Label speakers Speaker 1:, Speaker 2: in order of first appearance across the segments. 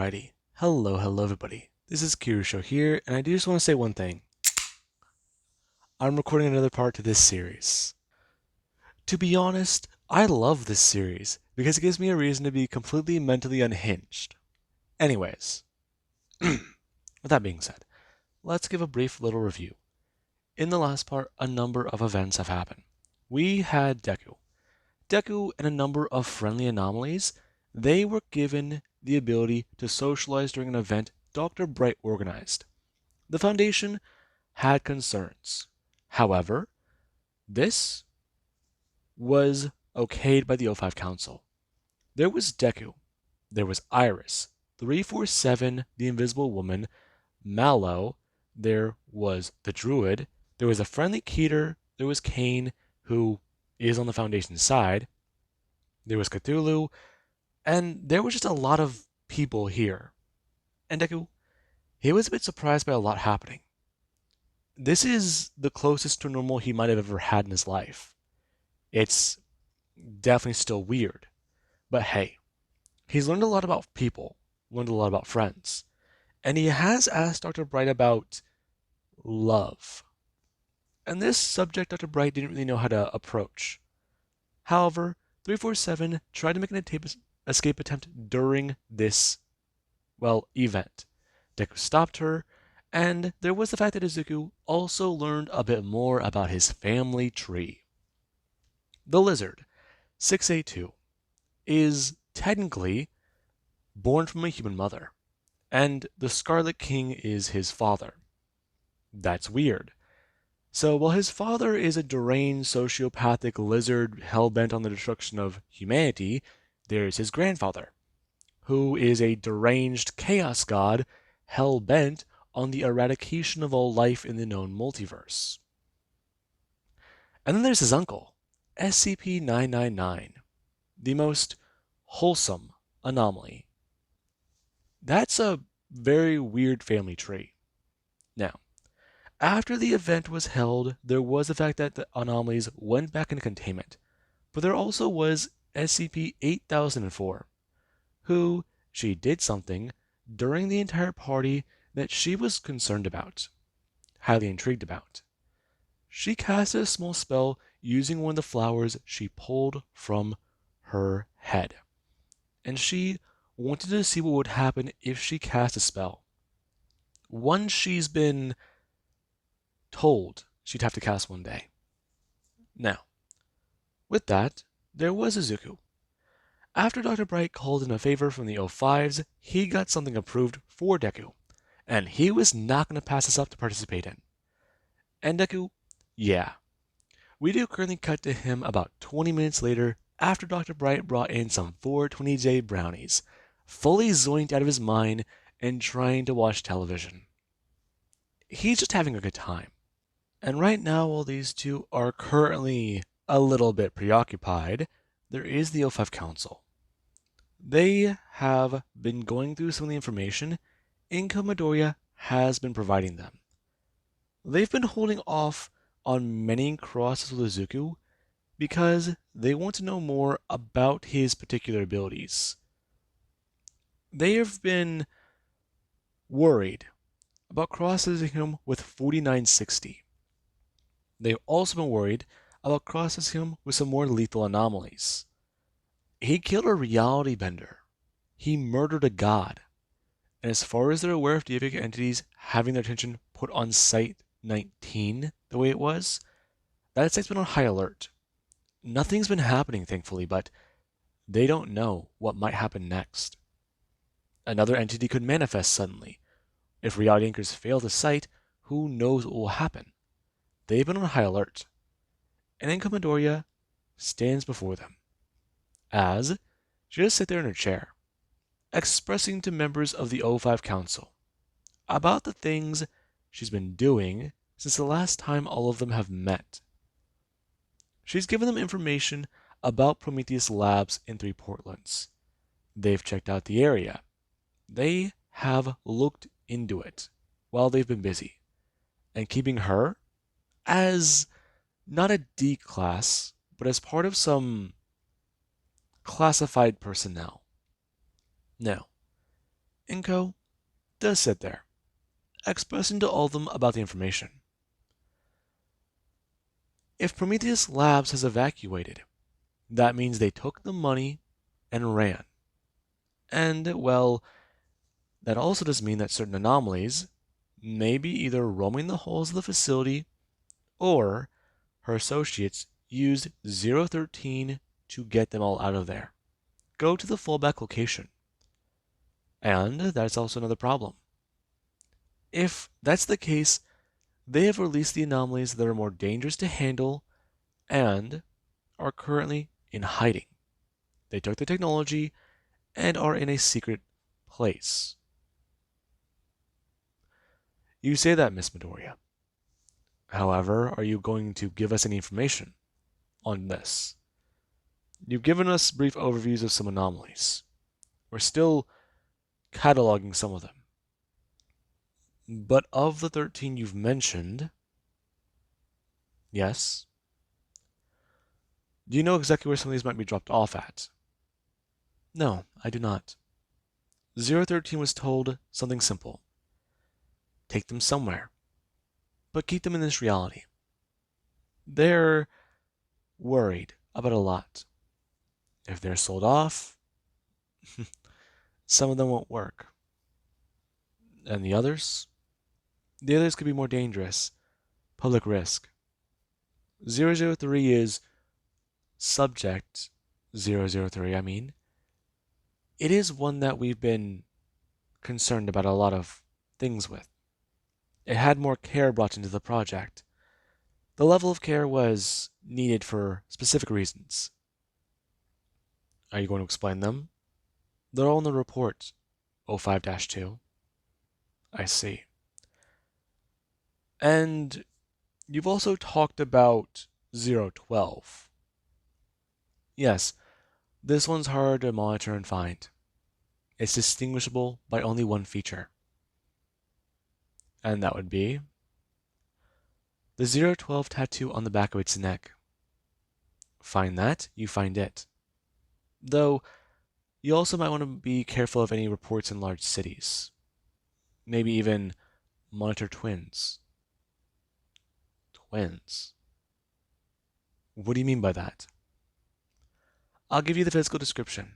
Speaker 1: Alrighty. Hello everybody. This is Kirusho here, and I do just want to say one thing. I'm recording another part to this series. To be honest, I love this series because it gives me a reason to be completely mentally unhinged. Anyways, with that being said, let's give a brief little review. In the last part, a number of events have happened. We had Deku. Deku and a number of friendly anomalies, they were given the ability to socialize during an event Dr. Bright organized. The Foundation had concerns. However, this was okayed by the O5 Council. There was Deku, there was Iris, 347, the Invisible Woman, Mallow, there was the Druid, there was a friendly Keter, there was Kane, who is on the Foundation's side, there was Cthulhu, and there was just a lot of people here. And Deku, he was a bit surprised by a lot happening. This is the closest to normal he might have ever had in his life. It's definitely still weird. But hey, he's learned a lot about people, learned a lot about friends. And he has asked Dr. Bright about love. And this subject Dr. Bright didn't really know how to approach. However, 347 tried to make an escape attempt during this, event. Deku stopped her, and there was the fact that Izuku also learned a bit more about his family tree. The lizard, 682, is technically born from a human mother, and the Scarlet King is his father. That's weird. So while his father is a deranged sociopathic lizard hell-bent on the destruction of humanity, there's his grandfather, who is a deranged chaos god hell-bent on the eradication of all life in the known multiverse. And then there's his uncle, SCP-999, the most wholesome anomaly. That's a very weird family tree. Now, after the event was held, there was the fact that the anomalies went back into containment, but there also was SCP-8004, who she did something during the entire party that she was concerned about, highly intrigued about. She casted a small spell using one of the flowers she pulled from her head, and she wanted to see what would happen if she cast a spell. One she's been told she'd have to cast one day. Now, with that, there was Izuku. After Dr. Bright called in a favor from the O5s, he got something approved for Deku, and he was not going to pass this up to participate in. And Deku, yeah. We do currently cut to him about 20 minutes later after Dr. Bright brought in some 420J brownies, fully zoinked out of his mind and trying to watch television. He's just having a good time. And right now, while these two are currently a little bit preoccupied, there is the O5 Council. They have been going through some of the information Inka Midoriya has been providing them. They've been holding off on many crosses with Izuku because they want to know more about his particular abilities. They have been worried about crossing him with 4960. They've also been worried about crossing him with some more lethal anomalies. He killed a reality bender. He murdered a god. And as far as they're aware of deific entities having their attention put on Site-19 the way it was, that site's been on high alert. Nothing's been happening, thankfully, but they don't know what might happen next. Another entity could manifest suddenly. If reality anchors fail the site, who knows what will happen? They've been on high alert. And Inka Midoriya stands before them, as she just sits there in her chair, expressing to members of the O5 Council about the things she's been doing since the last time all of them have met. She's given them information about Prometheus Labs in 3 Portlands. They've checked out the area. They have looked into it while they've been busy, and keeping her as not a D class, but as part of some classified personnel. Now, Inko does sit there, expressing to all of them about the information. If Prometheus Labs has evacuated, that means they took the money and ran. And, well, that also does mean that certain anomalies may be either roaming the halls of the facility or her associates used 013 to get them all out of there. Go to the fallback location. And that's also another problem. If that's the case, they have released the anomalies that are more dangerous to handle and are currently in hiding. They took the technology and are in a secret place. You say that, Miss Midoriya. However, are you going to give us any information on this? You've given us brief overviews of some anomalies. We're still cataloging some of them. But of the 13 you've mentioned, yes, do you know exactly where some of these might be dropped off at? No, I do not. 013 was told something simple. Take them somewhere, but keep them in this reality. They're worried about a lot. If they're sold off, some of them won't work. And the others? The others could be more dangerous. Public risk. 003 is subject 003, I mean. It is one that we've been concerned about a lot of things with. It had more care brought into the project. The level of care was needed for specific reasons. Are you going to explain them? They're all in the report, 05-2. I see. And you've also talked about 012. Yes, this one's hard to monitor and find. It's distinguishable by only one feature. And that would be the 012 tattoo on the back of its neck. Find that, you find it. Though, you also might want to be careful of any reports in large cities. Maybe even monitor twins. Twins? What do you mean by that? I'll give you the physical description.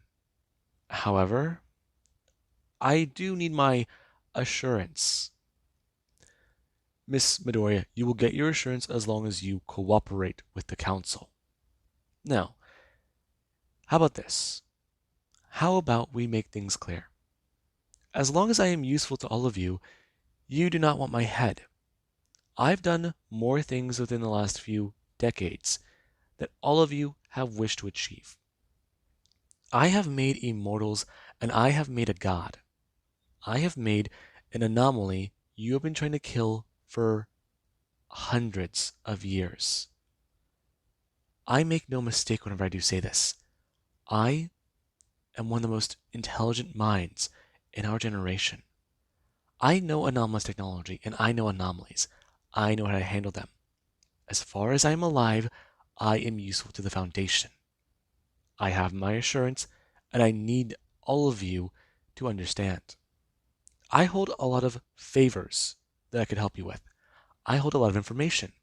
Speaker 1: However, I do need my assurance. Miss Midoriya, you will get your assurance as long as you cooperate with the council. Now, how about this? How about we make things clear? As long as I am useful to all of you, you do not want my head. I've done more things within the last few decades that all of you have wished to achieve. I have made immortals, and I have made a god. I have made an anomaly you have been trying to kill for hundreds of years. I make no mistake whenever I do say this. I am one of the most intelligent minds in our generation. I know anomalous technology, and I know anomalies. I know how to handle them. As far as I am alive, I am useful to the Foundation. I have my assurance, and I need all of you to understand. I hold a lot of favors that I could help you with. I hold a lot of information.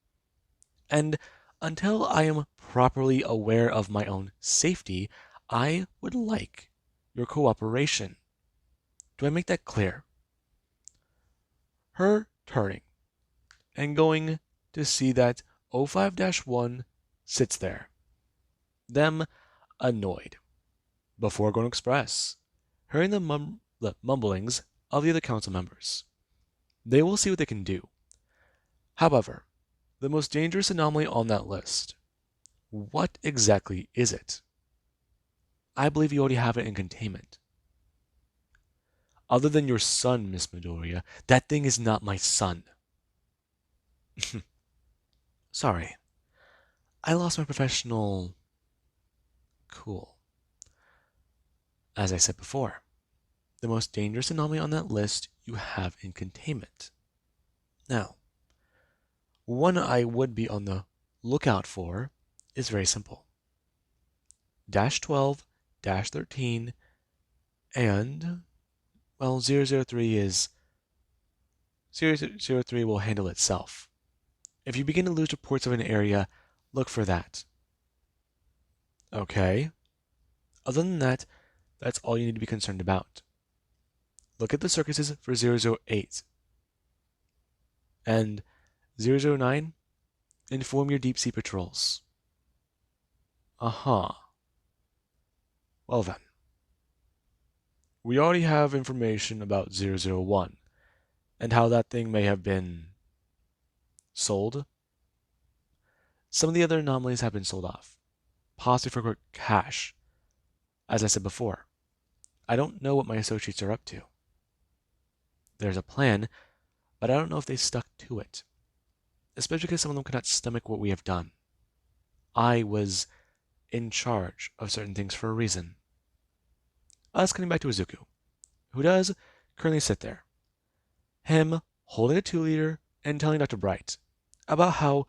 Speaker 1: And until I am properly aware of my own safety, I would like your cooperation. Do I make that clear? Her turning and going to see that 05-1 sits there. Them annoyed. Before going to express, hearing the mumblings of the other council members. They will see what they can do. However, the most dangerous anomaly on that list, what exactly is it? I believe you already have it in containment. Other than your son, Miss Midoriya, that thing is not my son. Sorry. I lost my professional cool. As I said before, the most dangerous anomaly on that list you have in containment. Now, one I would be on the lookout for is very simple. -12, -13, and, Well, 003 is 003 will handle itself. If you begin to lose reports of an area, look for that. Okay. Other than that, that's all you need to be concerned about. Look at the circuses for 008. And 009, inform your deep sea patrols. Uh-huh. Well then. We already have information about 001 and how that thing may have been sold. Some of the other anomalies have been sold off, possibly for quick cash. As I said before, I don't know what my associates are up to. There's a plan, but I don't know if they stuck to it, especially because some of them cannot stomach what we have done. I was in charge of certain things for a reason. Us getting back to Izuku, who does currently sit there. Him holding a 2-liter and telling Dr. Bright about how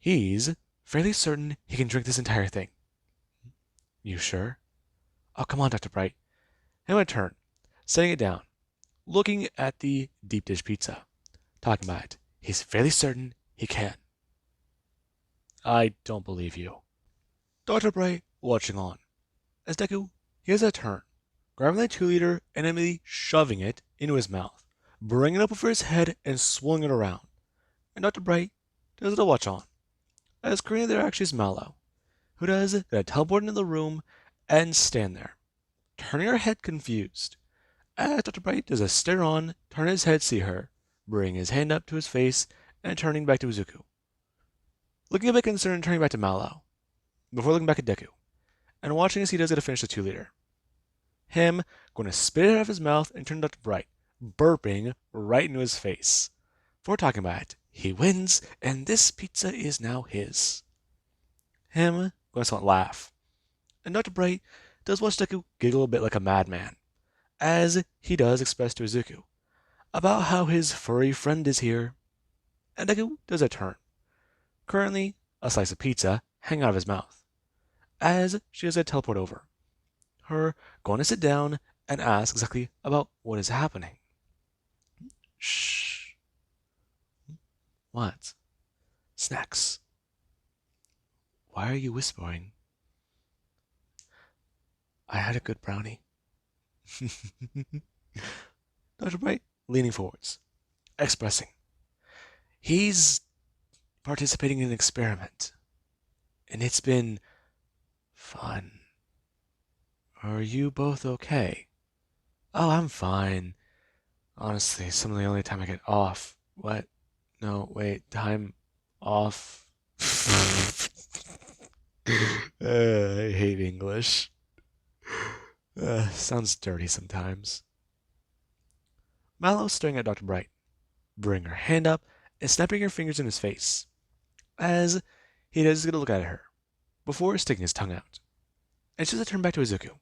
Speaker 1: he's fairly certain he can drink this entire thing. You sure? Oh, come on, Dr. Bright. Him in turn, setting it down, looking at the deep dish pizza, talking about it. He's fairly certain he can. I don't believe you. Dr. Bright watching on. As Deku, he has a turn, grabbing the 2-liter and immediately shoving it into his mouth, bringing it up over his head and swirling it around. And Dr. Bright does a watch on. As currently there actually is Mallow, who does teleport into the room and stand there, turning her head confused. As Dr. Bright does a stare on, turn his head see her, bring his hand up to his face, and turning back to Izuku. Looking a bit concerned, turning back to Mallow, before looking back at Deku, and watching as he does get to finish the 2-liter. Him going to spit it out of his mouth and turn to Dr. Bright, burping right into his face. Before talking about it, he wins, and this pizza is now his. Him going to laugh, and Dr. Bright does watch Deku giggle a bit like a madman, as he does express to Izuku about how his furry friend is here, and Deku does a turn. Currently, a slice of pizza hanging out of his mouth, as she does a teleport over. Her going to sit down and ask exactly about what is happening. Shh. What? Snacks. Why are you whispering? I had a good brownie. Dr. Bright leaning forwards, expressing. He's participating in an experiment, and it's been fun. Are you both okay? Oh, I'm fine. Honestly, some of the only time I get off. What? No, wait, time off. I hate English. Sounds dirty sometimes. Mallow staring at Dr. Bright, bringing her hand up and snapping her fingers in his face, as he does get a look at her, before sticking his tongue out. And she does a turn back to Izuku,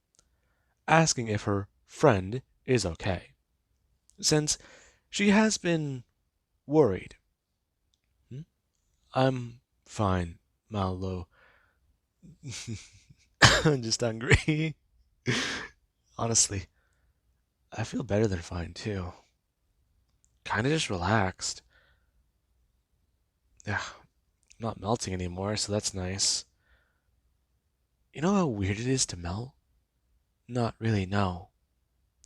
Speaker 1: asking if her friend is okay, since she has been worried. I'm fine, Mallow. I'm just hungry. Honestly, I feel better than fine too. Kinda just relaxed. Yeah, I'm not melting anymore, so that's nice. You know how weird it is to melt? Not really, no.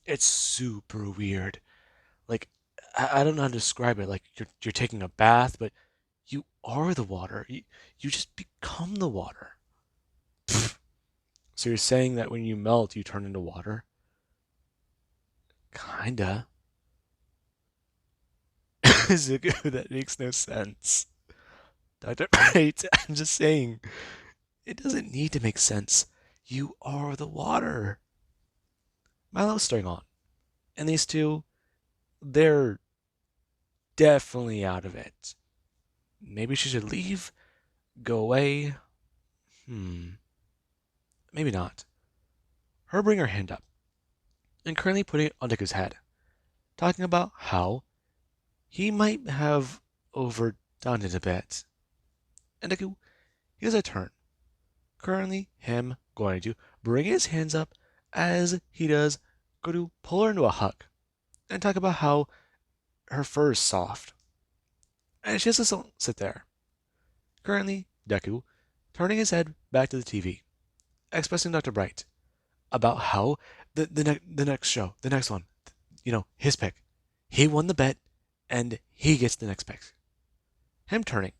Speaker 1: It's super weird. Like, I don't know how to describe it. Like, you're taking a bath, but you are the water. You just become the water. So you're saying that when you melt, you turn into water? Kinda. Zuko, that makes no sense. Dr. Right, I'm just saying. It doesn't need to make sense. You are the water. Milo's staying on. And these two, they're definitely out of it. Maybe she should leave? Go away? Maybe not. Her bring her hand up, and currently putting it on Deku's head, talking about how he might have overdone it a bit. And Deku, he has a turn. Currently, him going to bring his hands up as he does go to pull her into a hug and talk about how her fur is soft. And she has to sit there. Currently, Deku, turning his head back to the TV, expressing Dr. Bright about how the next show, the next one, his pick. He won the bet, and he gets the next pick. Him turning,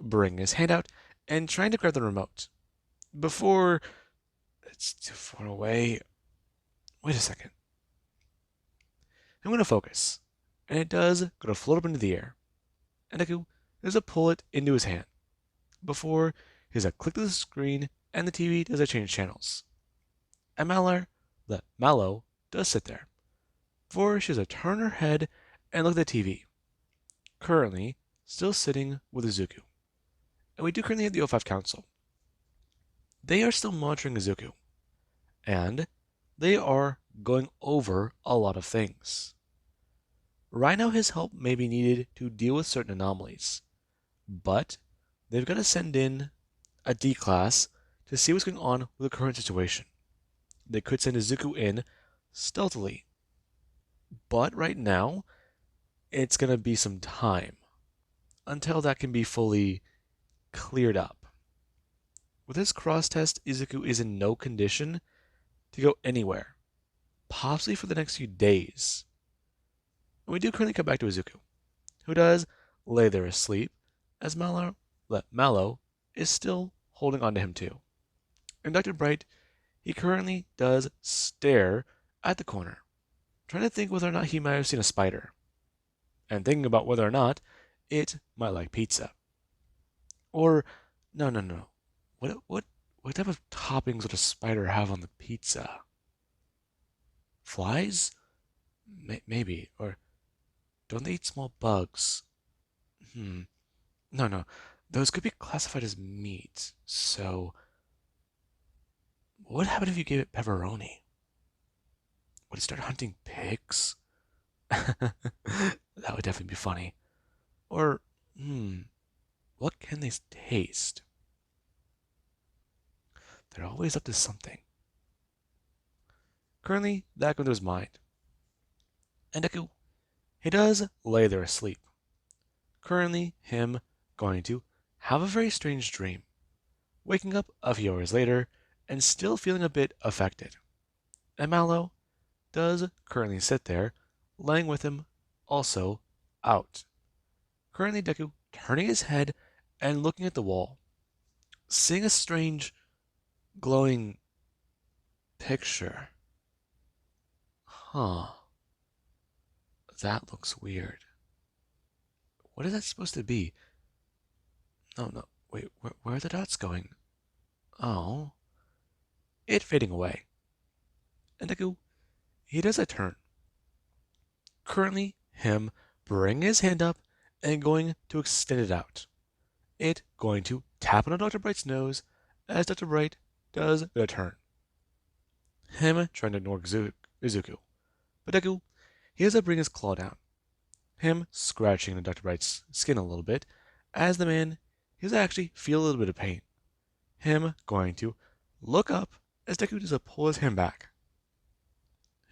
Speaker 1: bringing his hand out, and trying to grab the remote. Before it's too far away. Wait a second. I'm going to focus, and it does go to float up into the air. And Deku does a pull it into his hand. Before he does a click to the screen, and the TV does a change channels. And Mallow does sit there. Before she does a turn her head and look at the TV. Currently, still sitting with Izuku. And we do currently have the O5 Council. They are still monitoring Izuku. And they are going over a lot of things. Right now, his help may be needed to deal with certain anomalies. But they've got to send in a D class to see what's going on with the current situation. They could send Izuku in stealthily. But right now, it's going to be some time until that can be fully cleared up. With this cross test, Izuku is in no condition to go anywhere, possibly for the next few days. And we do currently come back to Izuku, who does lay there asleep, as Mallow is still holding on to him too. And Dr. Bright, he currently does stare at the corner, trying to think whether or not he might have seen a spider, and thinking about whether or not it might like pizza. Or, no. What type of toppings would a spider have on the pizza? Flies? Maybe. Or don't they eat small bugs? No. Those could be classified as meat. So, what would happen if you gave it pepperoni? Would it start hunting pigs? That would definitely be funny. Or, what can they taste? They're always up to something. Currently, that goes to his mind. And Deku, he does lay there asleep. Currently, him going to have a very strange dream. Waking up a few hours later and still feeling a bit affected. And Mallow does currently sit there, laying with him, also out. Currently, Deku turning his head and looking at the wall, seeing a strange, glowing picture. That looks weird. What is that supposed to be? No. Wait, where are the dots going? Oh. It fading away. And Deku, he does a turn. Currently, him bringing his hand up and going to extend it out. It going to tap on Dr. Bright's nose as Dr. Bright does a turn. Him trying to ignore Izuku. But Deku, he has to bring his claw down. Him scratching Dr. Bright's skin a little bit, as the man, he does actually feel a little bit of pain. Him going to look up as Deku does pull his hand back.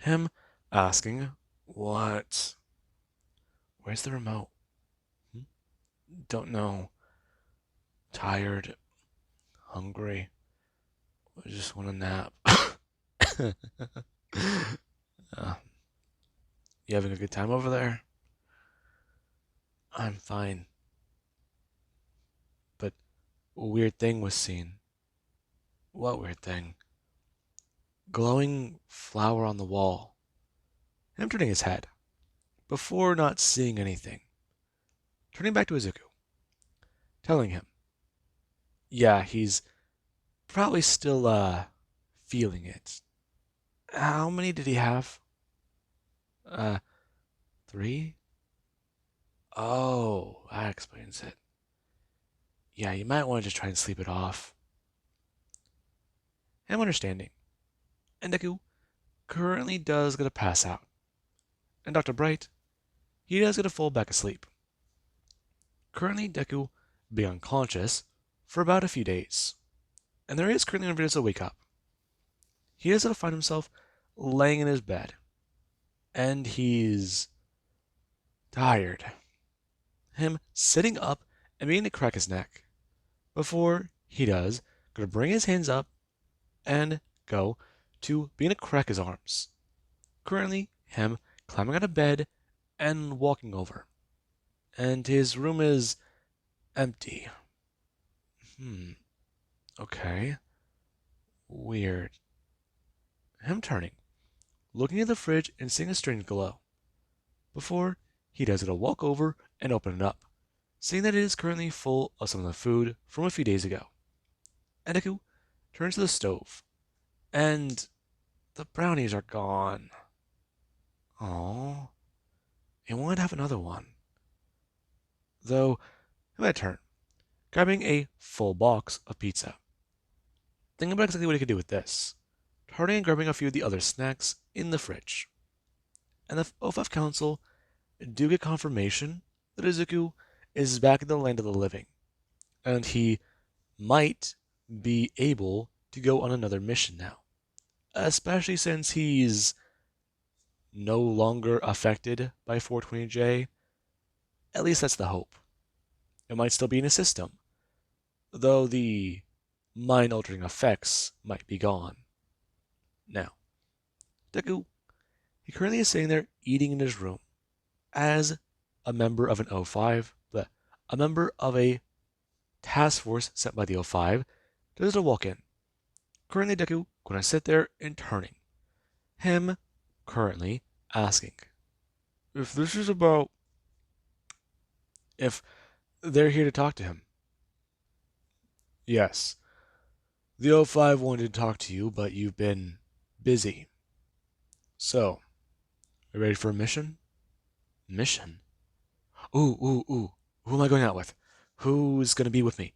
Speaker 1: Him asking, what? Where's the remote? Don't know. Tired. Hungry. I just want a nap. You having a good time over there? I'm fine. But a weird thing was seen. What weird thing? Glowing flower on the wall. Him turning his head, before not seeing anything. Turning back to Izuku. Telling him. Yeah, he's probably still, feeling it. How many did he have? 3? Oh, that explains it. Yeah, you might want to just try and sleep it off. I'm understanding. And Deku currently does get to pass out. And Dr. Bright, he does get to fall back asleep. Currently, Deku being unconscious for about a few days. And there is currently no videos to wake up. He does get to find himself laying in his bed, and he's tired. Him sitting up and beginning to crack his neck. Before he does, gonna bring his hands up and go to begin to crack his arms. Currently, him climbing out of bed and walking over. And his room is empty. Okay. Weird. Him turning, looking at the fridge and seeing a strange glow. Before he does, it'll walk over and open it up, seeing that it is currently full of some of the food from a few days ago. And Deku turns to the stove, and the brownies are gone. Oh, he wanted to have another one. Though, he might turn, grabbing a full box of pizza. Thinking about exactly what he could do with this, turning and grabbing a few of the other snacks in the fridge. And the O5 Council do get confirmation that Izuku is back in the land of the living, and he might be able to go on another mission now, especially since he's no longer affected by 420J. At least that's the hope. It might still be in his system, though the mind-altering effects might be gone. Now, Deku, he currently is sitting there eating in his room as a member of an O5, a member of a task force sent by the O5, does to walk in. Currently, Deku gonna sit there and turning. Him currently asking if this is about if they're here to talk to him. Yes, the O5 wanted to talk to you, but you've been busy. So, are you ready for a mission? Mission? Ooh. Who am I going out with? Who's going to be with me?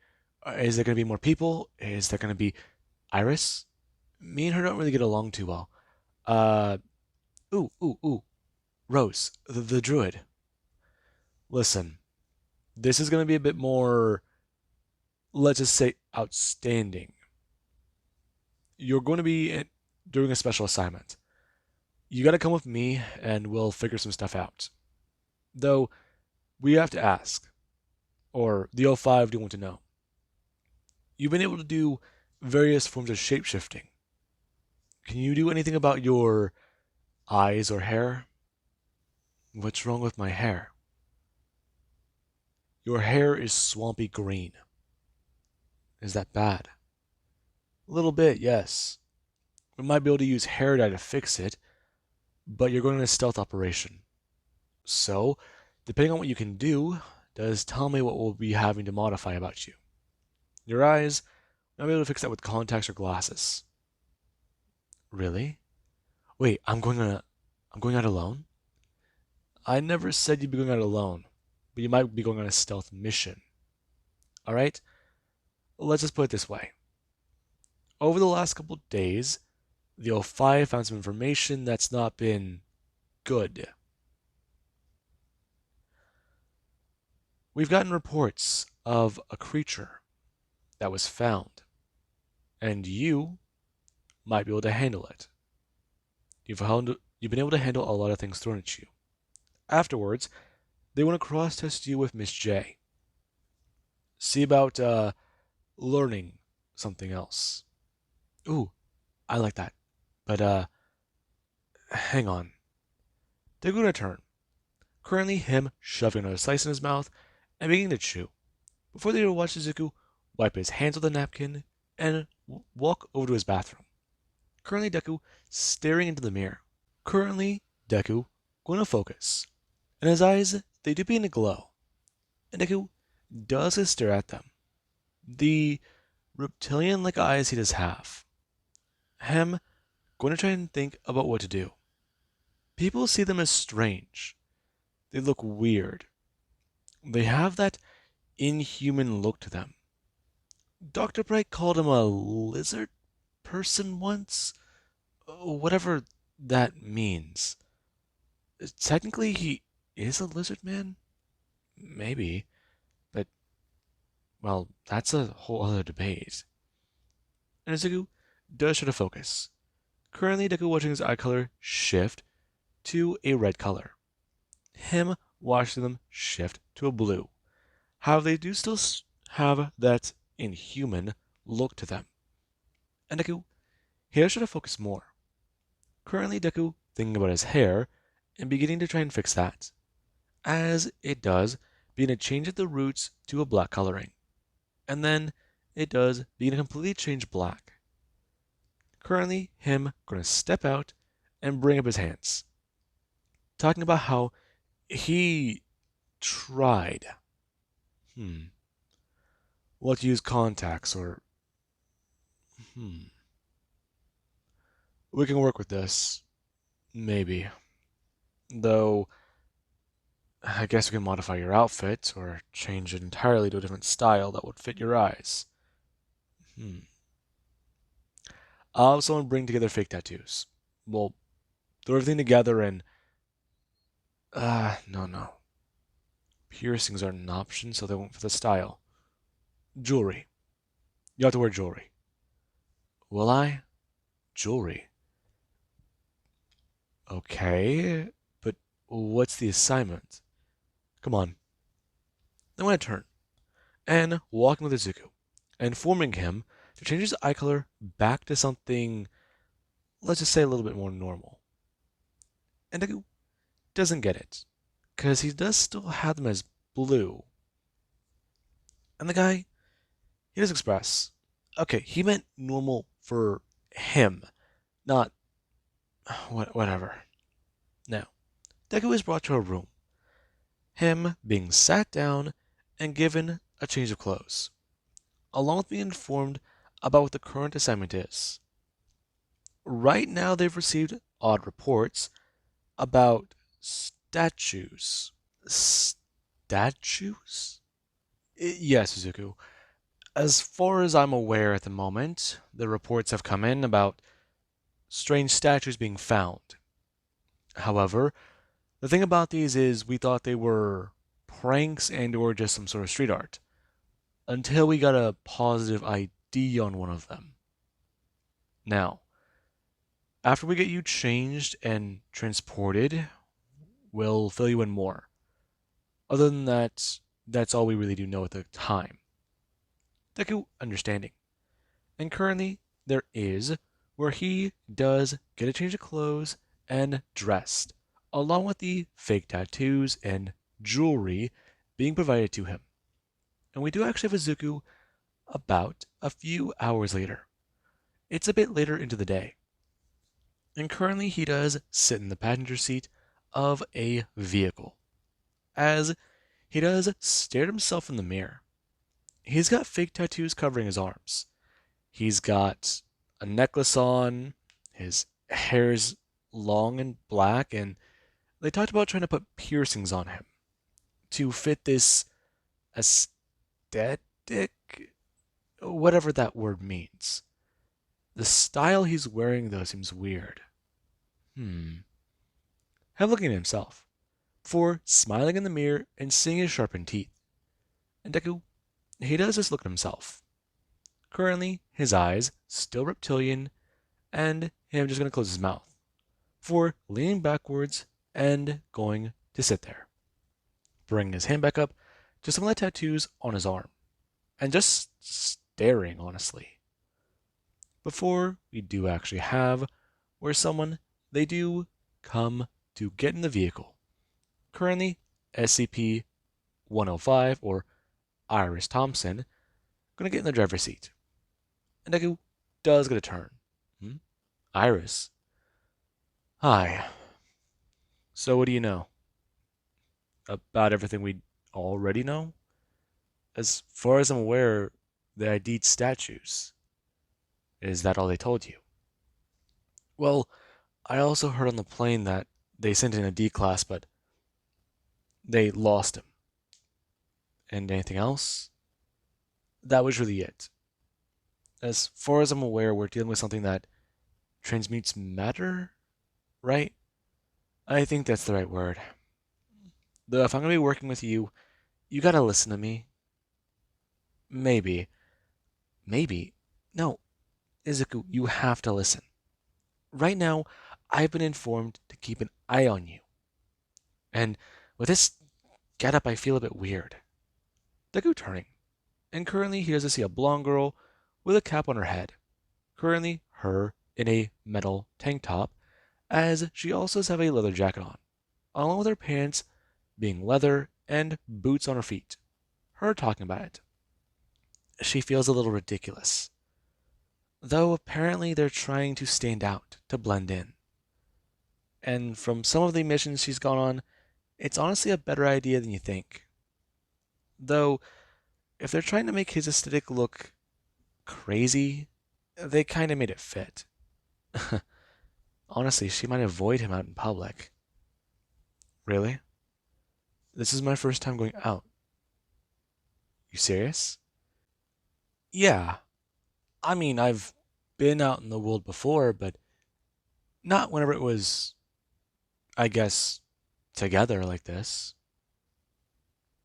Speaker 1: Is there going to be more people? Is there going to be Iris? Me and her don't really get along too well. Uh, ooh. Rose, the druid. Listen, this is going to be a bit more, let's just say, outstanding. You're going to be doing a special assignment. You got to come with me and we'll figure some stuff out. Though, we have to ask, or the O5 do want to know. You've been able to do various forms of shapeshifting. Can you do anything about your eyes or hair? What's wrong with my hair? Your hair is swampy green. Is that bad? A little bit, yes. We might be able to use hair dye to fix it, but you're going on a stealth operation. So, depending on what you can do, does tell me what we'll be having to modify about you. Your eyes, I'll be able to fix that with contacts or glasses. Really? Wait, I'm going out alone? I never said you'd be going out alone, but you might be going on a stealth mission. Alright? Let's just put it this way. Over the last couple days, the O5 found some information that's not been good. We've gotten reports of a creature that was found, and you might be able to handle it. You've been able to handle a lot of things thrown at you. Afterwards, they want to cross-test you with Miss J. See about learning something else. Ooh, I like that. But hang on. They're gonna turn. Currently, him shoving another slice in his mouth and beginning to chew. Before they watch Izuku wipe his hands with a napkin and walk over to his bathroom. Currently, Deku staring into the mirror. Currently, Deku going to focus. And his eyes, they do begin to glow. And Deku does stare at them. The reptilian-like eyes he does have. Him going to try and think about what to do. People see them as strange. They look weird. They have that inhuman look to them. Dr. Bright called him a lizard person once. Whatever that means. Technically, he is a lizard man? Maybe. But, well, that's a whole other debate. And Izuku does try to focus. Currently, Deku watching his eye color shift to a red color. Him watching them shift to a blue. How they do still have that inhuman look to them. And Deku, here should have focused more. Currently, Deku thinking about his hair and beginning to try and fix that, as it does begin to change at the roots to a black coloring. And then it does begin to completely change black. Currently, him going to step out and bring up his hands, talking about how he tried. What to use contacts or we can work with this. Maybe. Though I guess we can modify your outfit or change it entirely to a different style that would fit your eyes. I'll have someone bring together fake tattoos. We'll throw everything together and no. Piercings aren't an option, so they won't fit the style. Jewelry. You have to wear jewelry. Will I? Jewelry. Okay, but what's the assignment? Come on. I'm going to turn and walking with Izuku, and informing him to change his eye color back to something, let's just say, a little bit more normal. And Deku doesn't get it, because he does still have them as blue. And the guy, he does express, okay, he meant normal for him, not whatever. Now, Deku is brought to a room, him being sat down and given a change of clothes, along with being informed about what the current assignment is. Right now, they've received odd reports about statues. Statues? Yes, Suzuku. As far as I'm aware at the moment, the reports have come in about strange statues being found. However, the thing about these is we thought they were pranks and or just some sort of street art, until we got a positive ID on one of them. Now, after we get you changed and transported, we'll fill you in more. Other than that, that's all we really do know at the time. Deku understanding. And currently, there is where he does get a change of clothes and dressed, along with the fake tattoos and jewelry being provided to him. And we do actually have Izuku about a few hours later. It's a bit later into the day. And currently he does sit in the passenger seat of a vehicle, as he does stare at himself in the mirror. He's got fake tattoos covering his arms. He's got a necklace on, his hair's long and black, and they talked about trying to put piercings on him to fit this aesthetic, whatever that word means. The style he's wearing, though, seems weird. Have looking at himself, before smiling in the mirror and seeing his sharpened teeth. And Deku, he does just look at himself. Currently, his eyes still reptilian, and him just going to close his mouth, before leaning backwards and going to sit there, bringing his hand back up to some of the tattoos on his arm, and just staring honestly. Before we do actually have where someone, they do come to get in the vehicle. Currently, SCP-105, or Iris Thompson, gonna get in the driver's seat. And Deku does get a turn. Iris? Hi. So what do you know? About everything we already know? As far as I'm aware, they ID'd statues. Is that all they told you? Well, I also heard on the plane that they sent in a D-class, but they lost him. And anything else? That was really it. As far as I'm aware, we're dealing with something that transmutes matter, right? I think that's the right word. Though if I'm going to be working with you, you gotta listen to me. Maybe. Maybe. No, Izuku, you have to listen. Right now, I've been informed to keep an eye on you. And with this getup, I feel a bit weird. Deku turning, and currently he does see a blonde girl with a cap on her head. Currently, her in a metal tank top, as she also does have a leather jacket on, along with her pants being leather and boots on her feet. Her talking about it. She feels a little ridiculous. Though apparently they're trying to stand out, to blend in. And from some of the missions she's gone on, it's honestly a better idea than you think. Though, if they're trying to make his aesthetic look crazy, they kinda made it fit. Honestly, she might avoid him out in public. Really? This is my first time going out. You serious? Yeah. I mean, I've been out in the world before, but not whenever it was, I guess, together like this.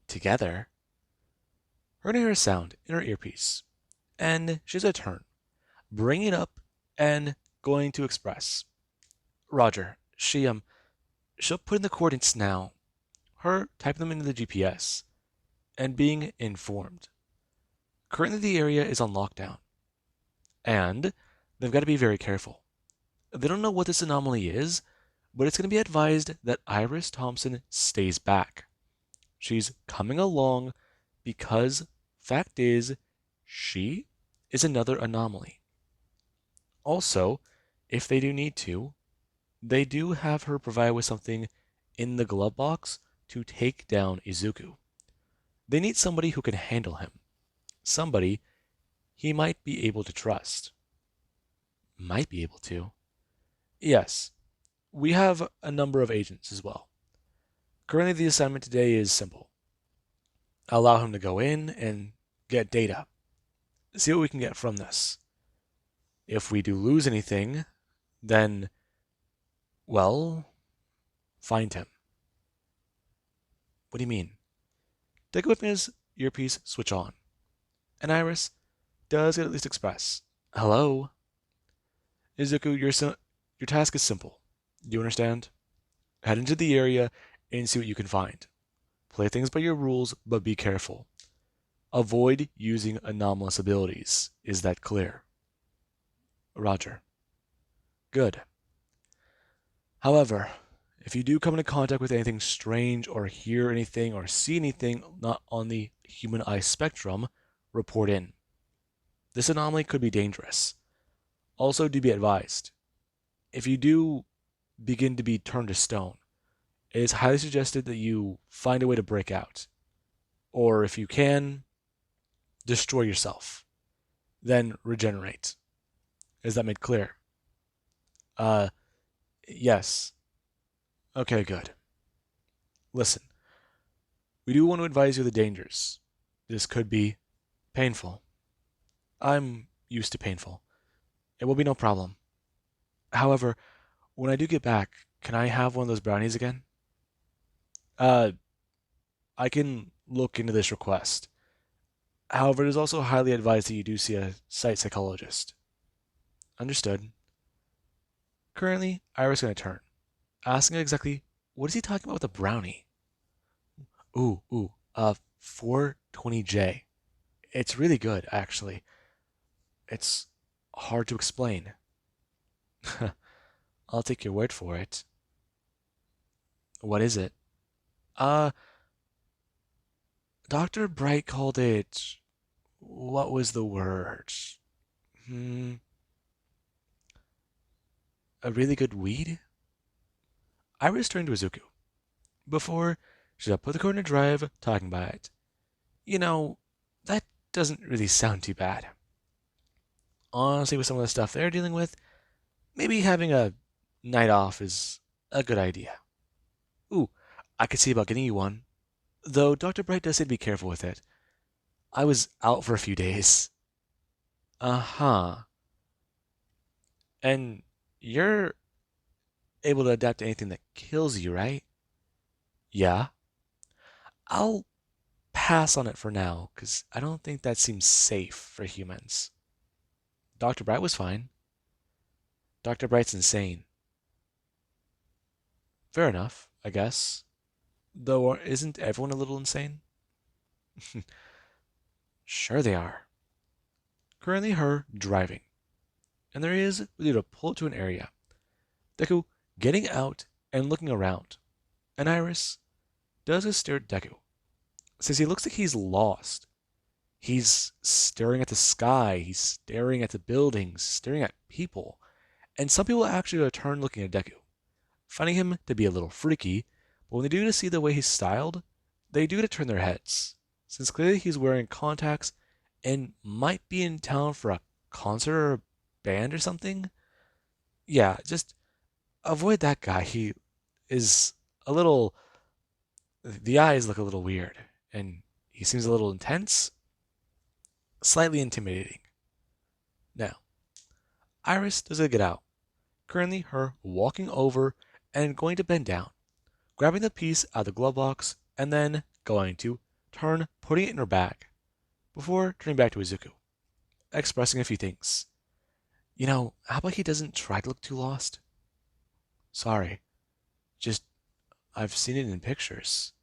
Speaker 1: Together? Her can hear a sound in her earpiece, and she's a turn, bringing it up and going to express. Roger, she'll put in the coordinates now. Her typing them into the GPS, and being informed. Currently, the area is on lockdown, and they've got to be very careful. They don't know what this anomaly is, but it's going to be advised that Iris Thompson stays back. She's coming along because, fact is, she is another anomaly. Also, if they do need to, they do have her provide with something in the glove box to take down Izuku. They need somebody who can handle him. Somebody he might be able to trust. Might be able to. Yes, we have a number of agents as well. Currently, the assignment today is simple. Allow him to go in and get data. See what we can get from this. If we do lose anything, then, well, find him. What do you mean? Deku with his earpiece switch on. And Iris does at least express, hello? Izuku, your task is simple. Do you understand? Head into the area and see what you can find. Play things by your rules, but be careful. Avoid using anomalous abilities. Is that clear? Roger. Good. However, if you do come into contact with anything strange or hear anything or see anything not on the human eye spectrum, report in. This anomaly could be dangerous. Also, do be advised, if you do begin to be turned to stone, it is highly suggested that you find a way to break out. Or if you can, destroy yourself. Then regenerate. Is that made clear? Uh, yes. Okay, good. Listen, we do want to advise you of the dangers. This could be painful. I'm used to painful. It will be no problem. However, when I do get back, can I have one of those brownies again? Uh, I can look into this request. However, it is also highly advised that you do see a site psychologist. Understood. Currently, Iris is going to turn, asking exactly what is he talking about with a brownie? 420J. It's really good, actually. It's hard to explain. I'll take your word for it. What is it? Uh, Dr. Bright called it. What was the word? Hmm, a really good weed? Iris turned to Izuku. Before, she'd put the car in a drive, talking about it. You know, that doesn't really sound too bad. Honestly, with some of the stuff they're dealing with, maybe having a night off is a good idea. Ooh, I could see about getting you one. Though Dr. Bright does say to be careful with it. I was out for a few days. Uh-huh. And you're able to adapt to anything that kills you, right? Yeah. I'll pass on it for now, because I don't think that seems safe for humans. Dr. Bright was fine. Dr. Bright's insane. Fair enough, I guess. Though, isn't everyone a little insane? Sure they are. Currently her driving, and there is ready to pull it to an area. Deku getting out and looking around, and Iris does a stare at Deku. Says he looks like he's lost. He's staring at the sky, he's staring at the buildings, staring at people, and some people actually turn looking at Deku, finding him to be a little freaky, but when they do to see the way he's styled, they do to turn their heads, since clearly he's wearing contacts and might be in town for a concert or a band or something. Yeah, just avoid that guy. He is a little. The eyes look a little weird, and he seems a little intense, slightly intimidating. Now, Iris does get out, currently her walking over and going to bend down, grabbing the piece out of the glove box, and then going to turn, putting it in her bag, before turning back to Izuku, expressing a few things. How about he doesn't try to look too lost? Sorry, just I've seen it in pictures.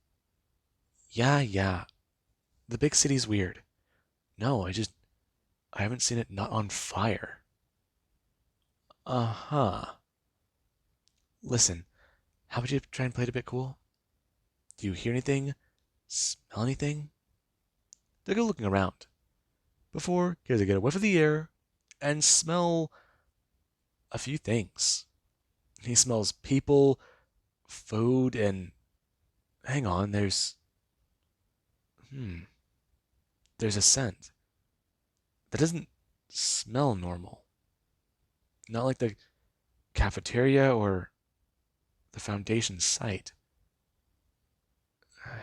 Speaker 1: Yeah, the big city's weird. No, I haven't seen it not on fire. Uh-huh. Listen, how about you try and play it a bit cool? Do you hear anything? Smell anything? They go looking around, before he has to get a whiff of the air and smell a few things. He smells people, food, and hang on, there's a scent that doesn't smell normal. Not like the cafeteria or the Foundation site.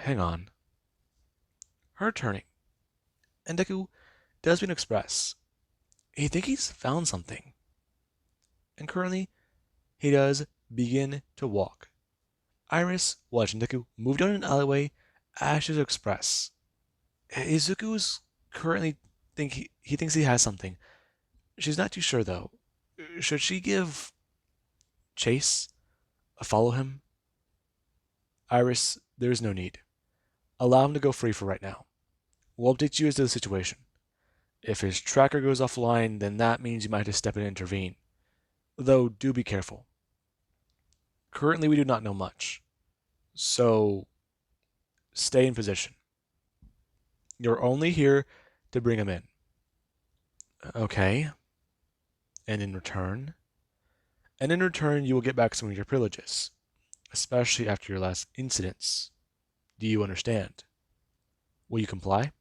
Speaker 1: Hang on. Her turning. And Deku does begin to express. He thinks he's found something. And currently, he does begin to walk. Iris, watching Deku move down an alleyway, ashes to express. Izuku's currently he thinks he has something. She's not too sure though. Should she give chase? Follow him? Iris, there's no need. Allow him to go free for right now. We'll update you as to the situation. If his tracker goes offline, then that means you might have to step in and intervene. Though, do be careful. Currently, we do not know much. So, stay in position. You're only here to bring him in. Okay. And in return? And in return, you will get back some of your privileges, especially after your last incidents. Do you understand? Will you comply?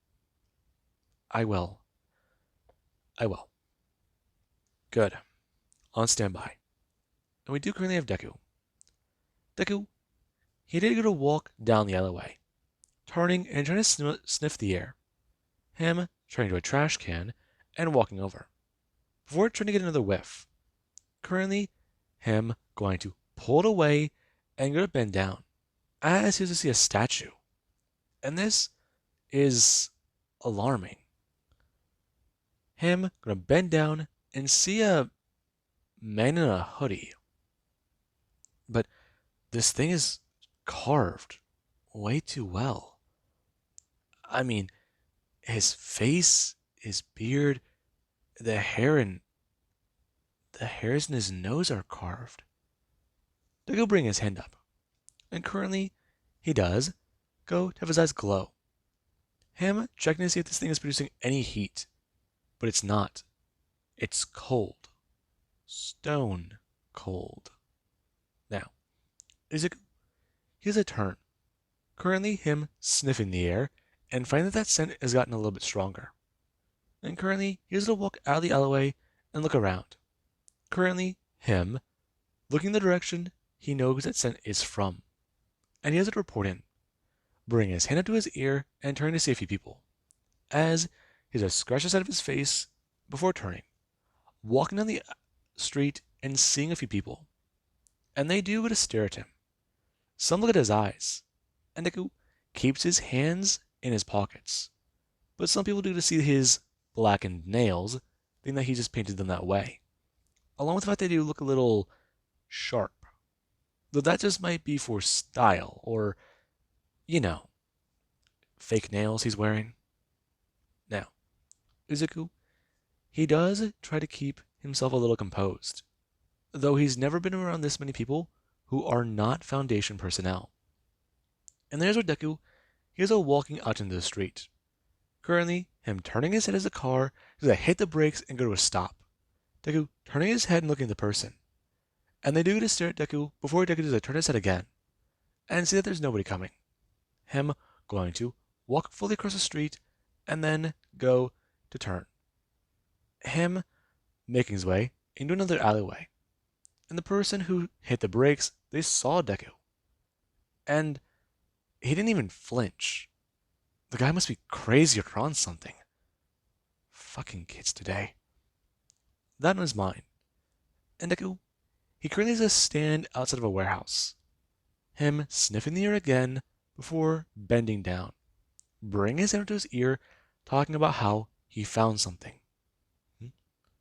Speaker 1: I will. I will. Good. On standby. And we do currently have Deku. Deku, he did go to walk down the alleyway, turning and trying to sniff the air. Him turning to a trash can and walking over, before trying to get another whiff. Currently, him going to pull it away and go to bend down, as he was to see a statue. And this is alarming. Him gonna bend down and see a man in a hoodie. But this thing is carved way too well. I mean, his face, his beard, the hairs in his nose are carved. Deku bring his hand up, and currently he does go to have his eyes glow. Him checking to see if this thing is producing any heat, but it's not. It's cold. Stone cold. Now, Izuku, he has a turn. Currently him sniffing the air and finding that scent has gotten a little bit stronger. And currently he has to walk out of the alleyway and look around. Currently him looking the direction he knows that scent is from. And he has to report in, bringing his hand up to his ear and turning to see a few people, as he has to scratch the side of his face before turning, walking down the street and seeing a few people. And they do go to stare at him. Some look at his eyes, and Deku keeps his hands in his pockets. But some people do to see his blackened nails, thinking that he just painted them that way. Along with the fact they do look a little sharp. Though that just might be for style or, you know, fake nails he's wearing. Now, Izuku, he does try to keep himself a little composed, though he's never been around this many people who are not Foundation personnel. And there's where Deku, he's walking out into the street. Currently, him turning his head as a car is going to hit the brakes and go to a stop. Deku turning his head and looking at the person. And they do to stare at Deku before Deku does to turn his head again and see that there's nobody coming. Him going to walk fully across the street and then go to turn. Him making his way into another alleyway. And the person who hit the brakes, they saw Deku. And he didn't even flinch. The guy must be crazy or on something. Fucking kids today. That in his mind. And Deku, he currently has a stand outside of a warehouse. Him sniffing the air again before bending down, bringing his hand to his ear, talking about how he found something.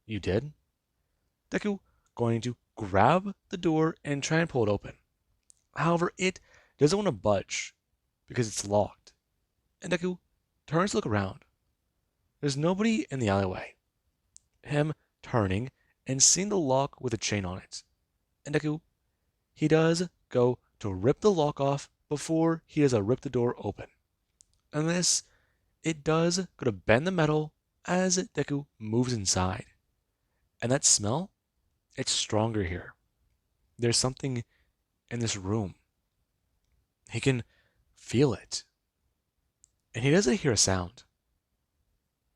Speaker 1: You did? Deku going to grab the door and try and pull it open. However, it doesn't want to budge because it's locked. And Deku turns to look around. There's nobody in the alleyway. Him turning and seeing the lock with a chain on it. And Deku, he does go to rip the lock off before he does rip the door open. And this, it does go to bend the metal as Deku moves inside. And that smell, it's stronger here. There's something in this room. He can feel it. And he doesn't hear a sound.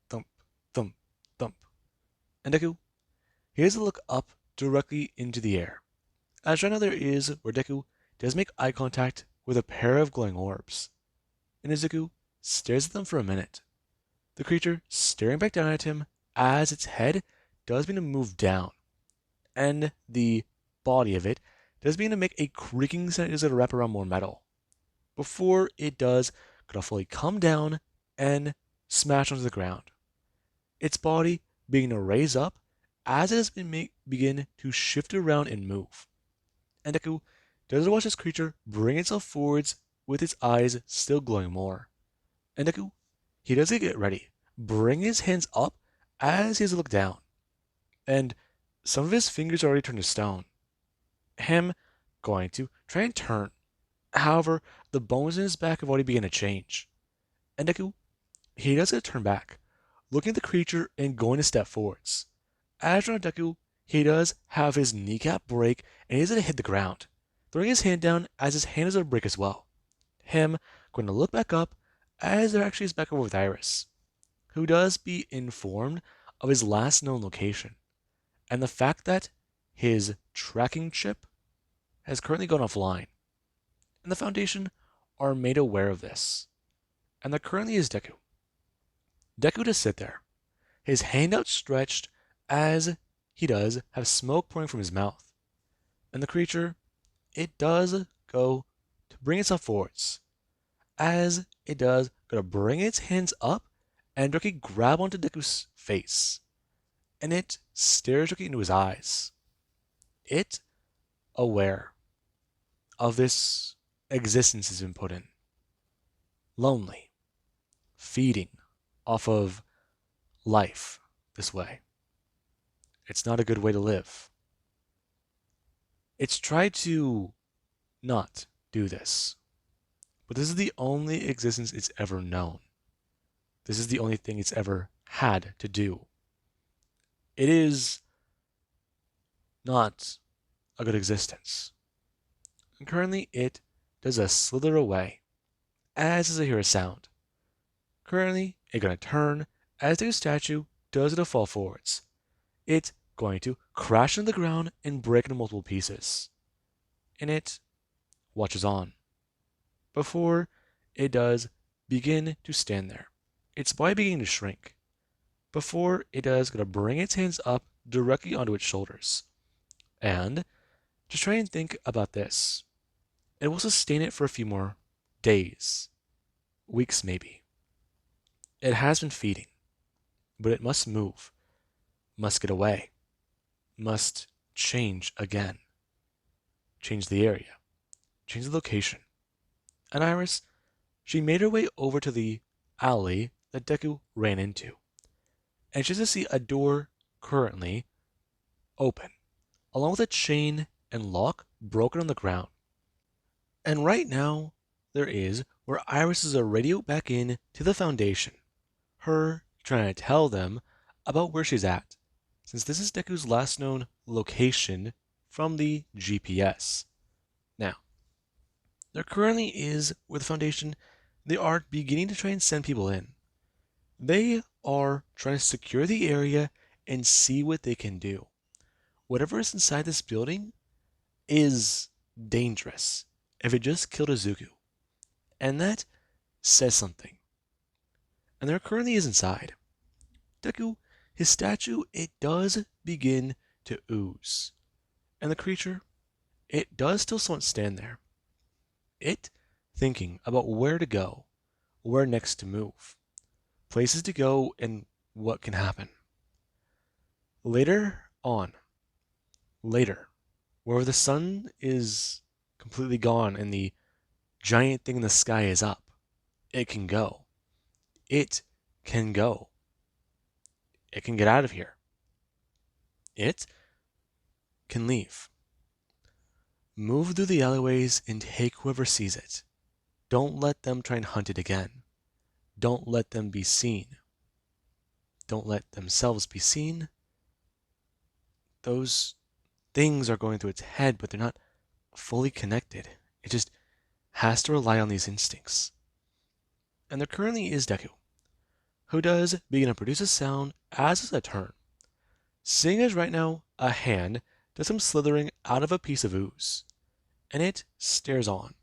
Speaker 1: Thump, thump, thump. And Deku, he does look up directly into the air. As right now there is where Deku does make eye contact with a pair of glowing orbs. And Izuku stares at them for a minute. The creature staring back down at him as its head does begin to move down. And the body of it does begin to make a creaking sound as it wrap around more metal. Before it does gonna fully come down and smash onto the ground. Its body beginning to raise up as it has been begin to shift around and move. And Deku does watch this creature bring itself forwards with its eyes still glowing more. And Deku, he does get ready, bring his hands up as he has to look down. And some of his fingers are already turned to stone. Him going to try and turn. However, the bones in his back have already begun to change. And Deku, he does get to turn back, looking at the creature and going to step forwards. As for Deku, he does have his kneecap break and he doesn't hit the ground, throwing his hand down as his hand is going to break as well. Him going to look back up as there actually is back over with Iris, who does be informed of his last known location, and the fact that his tracking chip has currently gone offline. And the Foundation are made aware of this. And there currently is Deku. Deku to sit there, his hand outstretched as he does have smoke pouring from his mouth. And the creature, it does go to bring itself forwards. As it does go to bring its hands up and directly grab onto Deku's face. And it stares directly into his eyes. It aware of this existence has been put in. Lonely. Feeding off of life this way. It's not a good way to live. It's tried to not do this. But this is the only existence it's ever known. This is the only thing it's ever had to do. It is not a good existence. And currently it does a slither away as does it hear a sound. Currently it's going to turn as the statue does it fall forwards. It's going to crash into the ground and break into multiple pieces. And it watches on. Before it does begin to stand there. Its body beginning to shrink. Before it does going to bring its hands up directly onto its shoulders. And just try and think about this. It will sustain it for a few more days, weeks maybe. It has been feeding, but it must move, must get away, must change again, change the area. change the location. And Iris, she made her way over to the alley that Deku ran into. And she has to see a door currently open, along with a chain and lock broken on the ground. And right now, there is where Iris is a radio back in to the Foundation. Her trying to tell them about where she's at, since this is Deku's last known location from the GPS. Now, there currently is where the Foundation, they are beginning to try and send people in. They are trying to secure the area and see what they can do. Whatever is inside this building is dangerous if it just killed Izuku. And that says something. And there currently is inside. Deku, his statue, it does begin to ooze. And the creature, it does still somewhat stand there. It thinking about where to go, where next to move, places to go, and what can happen. Later on, where the sun is completely gone and the giant thing in the sky is up, it can go. It can go. It can get out of here. It can leave. Move through the alleyways and take whoever sees it. Don't let them try and hunt it again. Don't let them be seen. Don't let themselves be seen. Those things are going through its head, but they're not fully connected. It just has to rely on these instincts. And there currently is Deku, who does begin to produce a sound as is a turn. Seeing as right now a hand does some slithering out of a piece of ooze, and it stares on.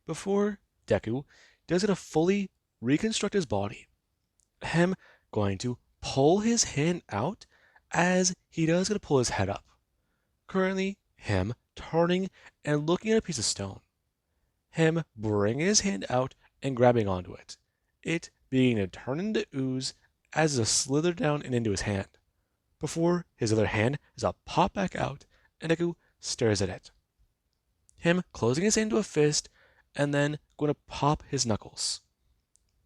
Speaker 1: Before Deku does it to fully reconstruct his body, him going to pull his hand out as he does going to pull his head up. Currently, him turning and looking at a piece of stone. Him bringing his hand out and grabbing onto it. It beginning to turn into ooze as it slithers down and into his hand. Before his other hand is a pop back out and Deku stares at it. Him closing his hand to a fist and then going to pop his knuckles.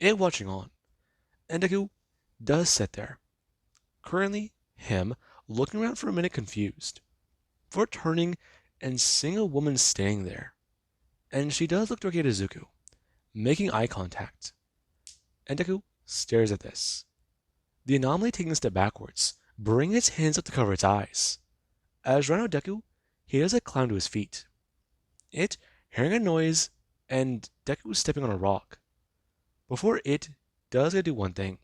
Speaker 1: It watching on. And Deku does sit there. Currently, him looking around for a minute confused. Before turning and seeing a woman standing there. And she does look directly at Izuku, making eye contact. And Deku stares at this. The anomaly taking a step backwards, bringing its hands up to cover its eyes. As right now Deku, he does a climb to his feet. It hearing a noise, and Deku stepping on a rock. Before it does do one thing.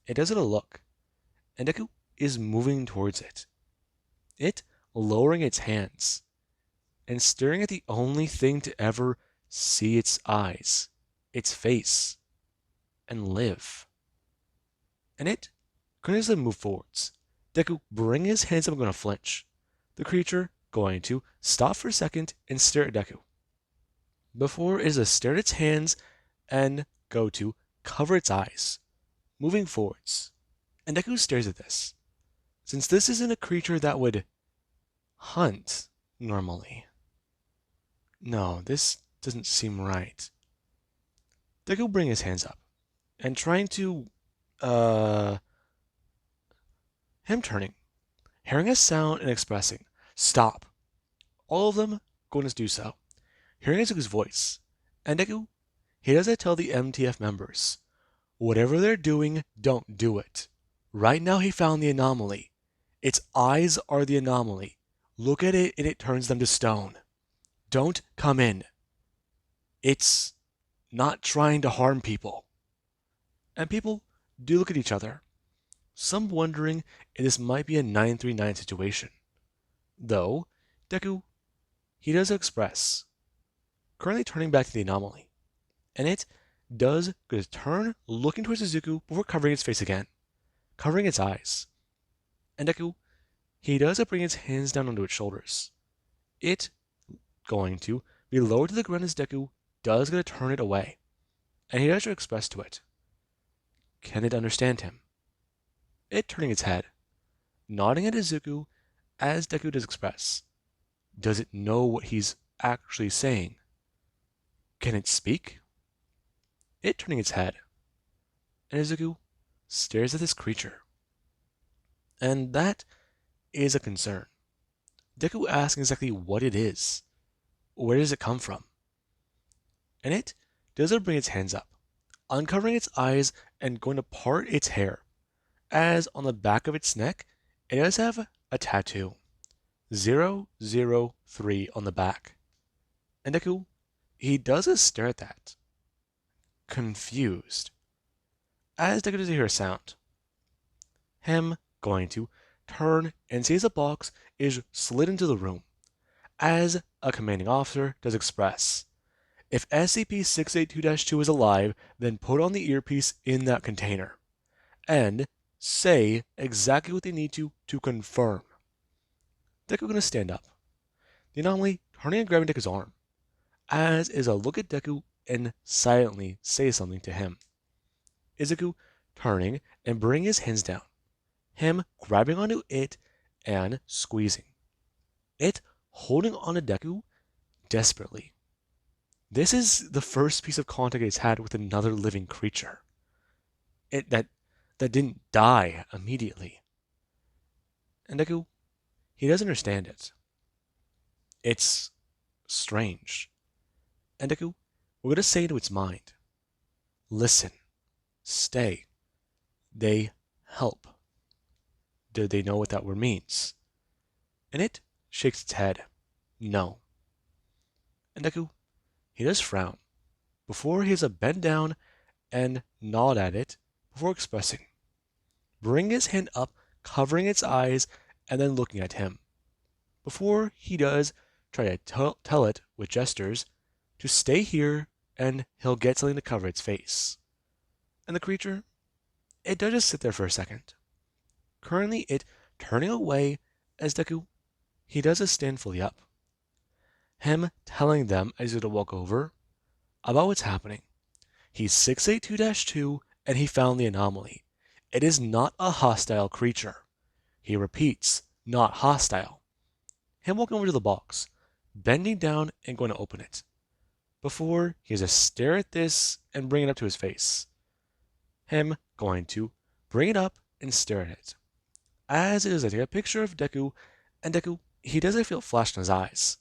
Speaker 1: It does it a look, and Deku is moving towards it. It lowering its hands, and staring at the only thing to ever see its eyes, its face, and live. And it continues to move forwards. Deku bringing his hands up and going to flinch. The creature going to stop for a second and stare at Deku. Before it is to stare at its hands and go to cover its eyes, moving forwards. And Deku stares at this. Since this isn't a creature that would hunt normally. No, this doesn't seem right. Deku bring his hands up and trying to him turning, hearing a sound and expressing, stop. All of them going to do so. Hearing Izuku's voice, and Deku, he doesn't tell the MTF members, whatever they're doing, don't do it. Right now he found the anomaly. Its eyes are the anomaly. Look at it and it turns them to stone. Don't come in. It's not trying to harm people. And people do look at each other, some wondering if this might be a 939 situation. Though, Deku, he does express, currently turning back to the anomaly, and it does go to turn looking towards Izuku before covering its face again, covering its eyes. And Deku, he does bring its hands down onto its shoulders. It going to be lowered to the ground as Deku does going to turn it away, and he does express to it. Can it understand him? It turning its head, nodding at Izuku as Deku does express. Does it know what he's actually saying? Can it speak? It turning its head, and Izuku stares at this creature. And that is a concern. Deku asks exactly what it is. Where does it come from? And it doesn't bring its hands up, uncovering its eyes and going to part its hair, as on the back of its neck it does have a tattoo. 003 on the back. And Deku, he does stare at that, confused, as Deku does hear a sound. Him going to turn and sees a box is slid into the room, as a commanding officer does express. If SCP-682-2 is alive, then put on the earpiece in that container, and say exactly what they need to confirm. Deku gonna stand up, the anomaly turning and grabbing Deku's arm, as is a look at Deku and silently say something to him. Izuku turning and bringing his hands down, him grabbing onto it and squeezing. It holding onto Deku desperately. This is the first piece of contact it's had with another living creature. It that didn't die immediately. And Deku, he doesn't understand it. It's strange. And Deku, we're gonna say to its mind, listen, stay. They help. Do they know what that word means? And it shakes its head. No. And Deku, he does frown before he has to bend down and nod at it before expressing. Bring his hand up, covering its eyes, and then looking at him. Before he does try to tell it with gestures to stay here and he'll get something to cover its face. And the creature, it does just sit there for a second. Currently it turning away as Deku, he does stand fully up. Him telling them as he's to walk over about what's happening. He's 682-2 and he found the anomaly. It is not a hostile creature. He repeats, not hostile. Him walking over to the box, bending down and going to open it. Before he has to stare at this and bring it up to his face. Him going to bring it up and stare at it. As it is, I take a picture of Deku, and Deku, he doesn't feel flash in his eyes.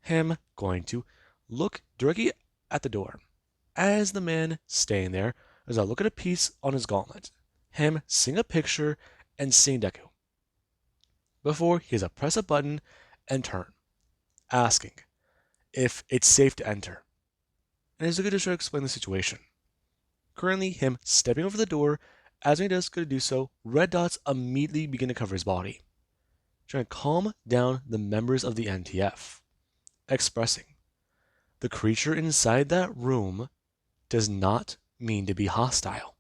Speaker 1: Him going to look directly at the door. As the man staying there, as I look at a piece on his gauntlet. Him seeing a picture and seeing Deku. Before he has to press a button and turn, asking if it's safe to enter. And Izuku just try to explain the situation. Currently, him stepping over the door, as he does go to do so, red dots immediately begin to cover his body, trying to calm down the members of the NTF, expressing the creature inside that room does not mean to be hostile.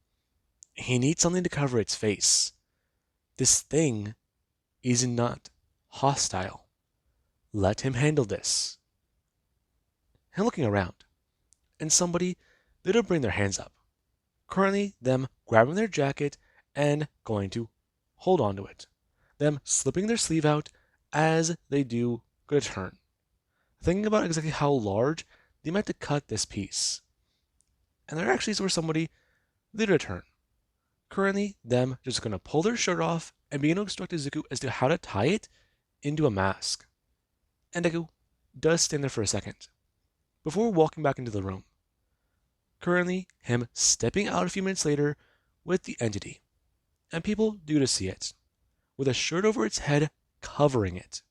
Speaker 1: He needs something to cover its face. This thing is not hostile. Let him handle this. And looking around, and somebody, they don't bring their hands up. Currently, them grabbing their jacket and going to hold on to it. Them slipping their sleeve out as they do go to turn. Thinking about exactly how large they might have to cut this piece. And there actually is where somebody, they return. Currently, them just going to pull their shirt off and begin to instruct Izuku as to how to tie it into a mask. And Deku does stand there for a second, before walking back into the room. Currently, him stepping out a few minutes later with the entity. And people do to see it, with a shirt over its head covering it.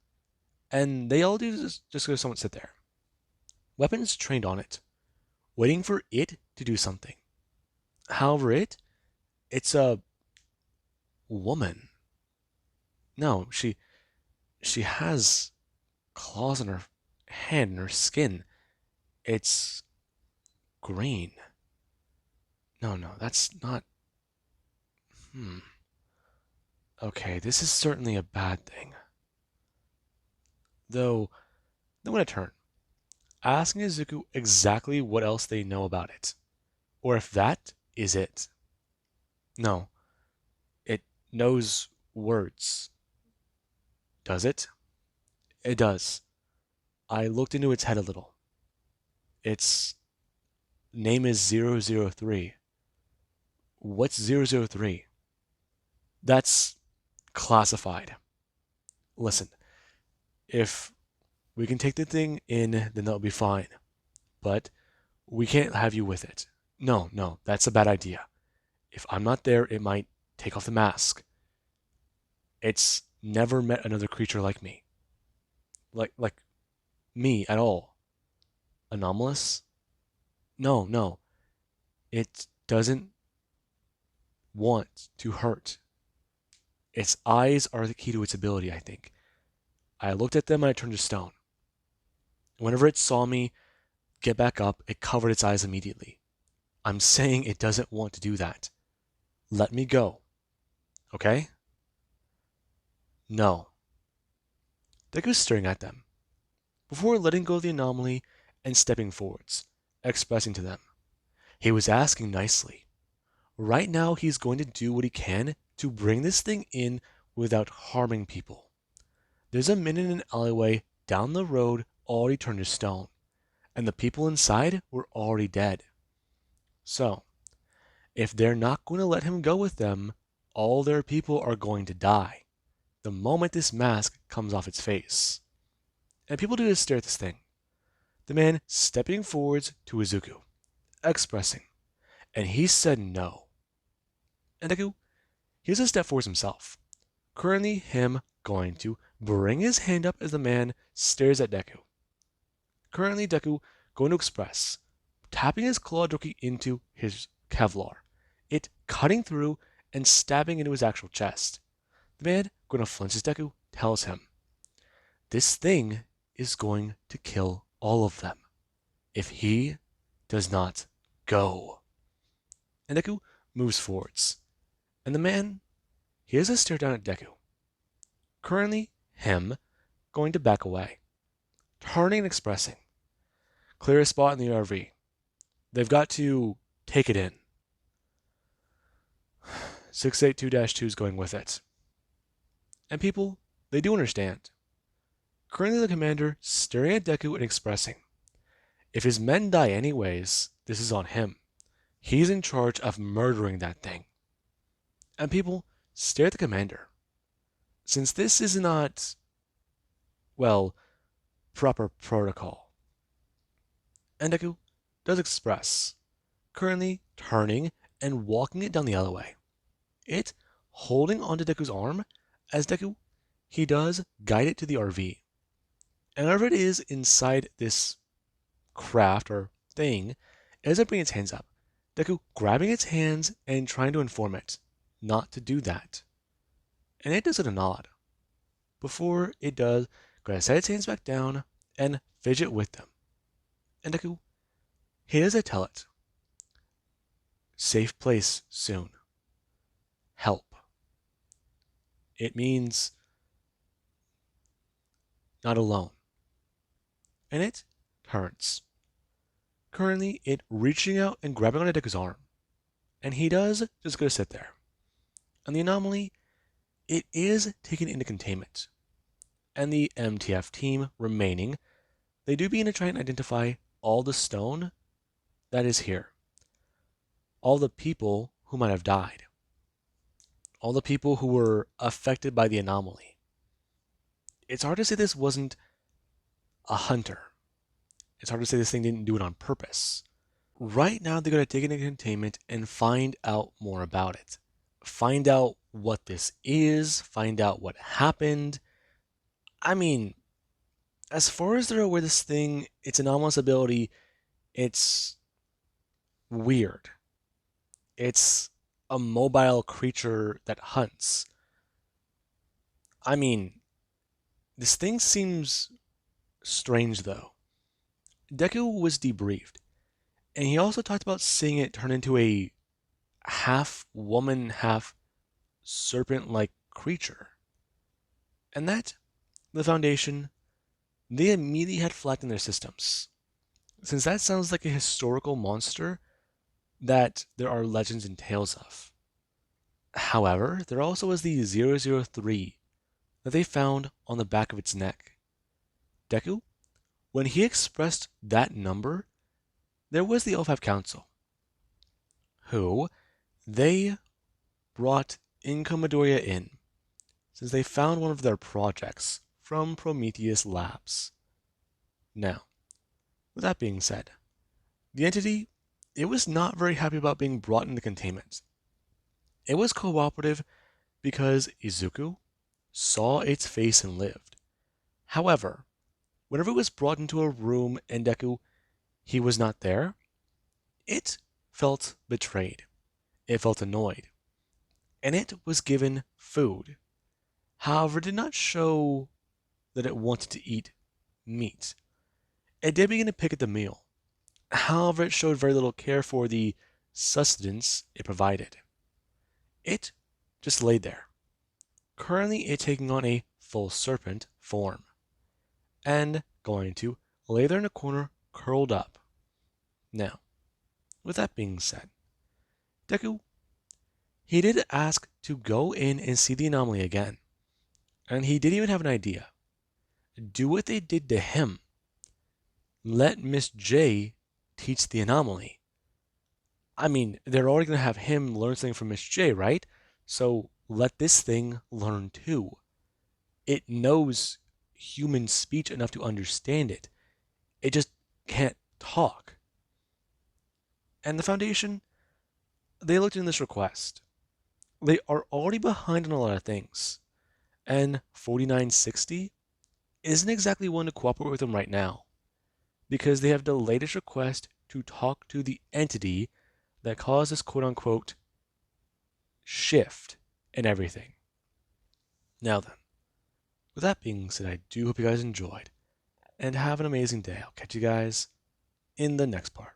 Speaker 1: And they all do just go somewhat sit there. Weapons trained on it, waiting for it to do something. However, it's a woman. No, she has claws on her hand and her skin. It's green. No, that's not. Okay, this is certainly a bad thing. Though, I'm going to turn, asking Izuku exactly what else they know about it, or if that is it. No, it knows words. Does it? It does. I looked into its head a little. Its name is 003. What's 003? That's classified. Listen, if we can take the thing in, then that'll be fine. But we can't have you with it. No, no, that's a bad idea. If I'm not there, it might take off the mask. It's never met another creature like me. Like me at all. Anomalous? No, no. It doesn't want to hurt. Its eyes are the key to its ability, I think. I looked at them and I turned to stone. Whenever it saw me get back up, it covered its eyes immediately. I'm saying it doesn't want to do that. Let me go. Okay? No. Deku's staring at them, before letting go of the anomaly and stepping forwards, expressing to them. He was asking nicely. Right now, he's going to do what he can to bring this thing in without harming people. There's a man in an alleyway down the road already turned to stone, and the people inside were already dead. So, if they're not going to let him go with them, all their people are going to die the moment this mask comes off its face. And people do just stare at this thing. The man stepping forwards to Izuku, expressing, and he said no. And Deku, here's a step forwards himself. Currently, him going to bring his hand up as the man stares at Deku. Currently, Deku going to express, tapping his claw doki into his Kevlar, it cutting through and stabbing into his actual chest. The man going to flinch as Deku tells him, this thing is going to kill all of them if he does not go. And Deku moves forwards, and the man, he has a stare down at Deku. Currently, him going to back away, turning and expressing, clear a spot in the RV. They've got to take it in. 682-2 is going with it. And people, they do understand. Currently the commander staring at Deku and expressing, if his men die anyways, this is on him. He's in charge of murdering that thing. And people stare at the commander. Since this is not, well, proper protocol. And Deku does express, currently turning and walking it down the alleyway. It holding onto Deku's arm as Deku, he does guide it to the RV. And wherever it is inside this craft or thing, as it brings its hands up, Deku grabbing its hands and trying to inform it not to do that. And it does it a nod. Before it does, go to set its hands back down and fidget with them. And Deku, he does tell it, safe place soon. Help. It means not alone. And it turns. Currently, it reaching out and grabbing onto Deku's arm. And he does just go to sit there. And the anomaly, it is taken into containment. And the MTF team remaining, they do begin to try and identify all the stone that is here. All the people who might have died. All the people who were affected by the anomaly. It's hard to say this wasn't a hunter. It's hard to say this thing didn't do it on purpose. Right now, they're going to take it into containment and find out more about it. Find out what this is, find out what happened. I mean, as far as they're aware, this thing, its anomalous ability, it's weird. It's a mobile creature that hunts. I mean, this thing seems strange though. Deku was debriefed, and he also talked about seeing it turn into a half woman, half serpent-like creature. And that, the Foundation, they immediately had flagged in their systems. Since that sounds like a historical monster that there are legends and tales of. However, there also was the 003 that they found on the back of its neck. Deku When he expressed that number, there was the Elf Council, who they brought Incomodoria in, since they found one of their projects from Prometheus Labs. Now, with that being said, the entity, it was not very happy about being brought into containment. It was cooperative because Izuku saw its face and lived. However, whenever it was brought into a room and Deku, he was not there, it felt betrayed. It felt annoyed. And it was given food. However, it did not show that it wanted to eat meat. It did begin to pick at the meal. However, it showed very little care for the sustenance it provided. It just laid there, currently it taking on a full serpent form, and going to lay there in a corner, curled up. Now, with that being said, Deku, he did ask to go in and see the anomaly again, and he did even have an idea. Do what they did to him. Let Miss J teach the anomaly. I mean, they're already going to have him learn something from Miss J, right? So let this thing learn too. It knows human speech enough to understand it. It just can't talk. And the Foundation, they looked in this request. They are already behind on a lot of things. And 4960 isn't exactly one to cooperate with them right now, because they have the latest request to talk to the entity that caused this quote unquote shift in everything. Now then, with that being said, I do hope you guys enjoyed, and have an amazing day. I'll catch you guys in the next part.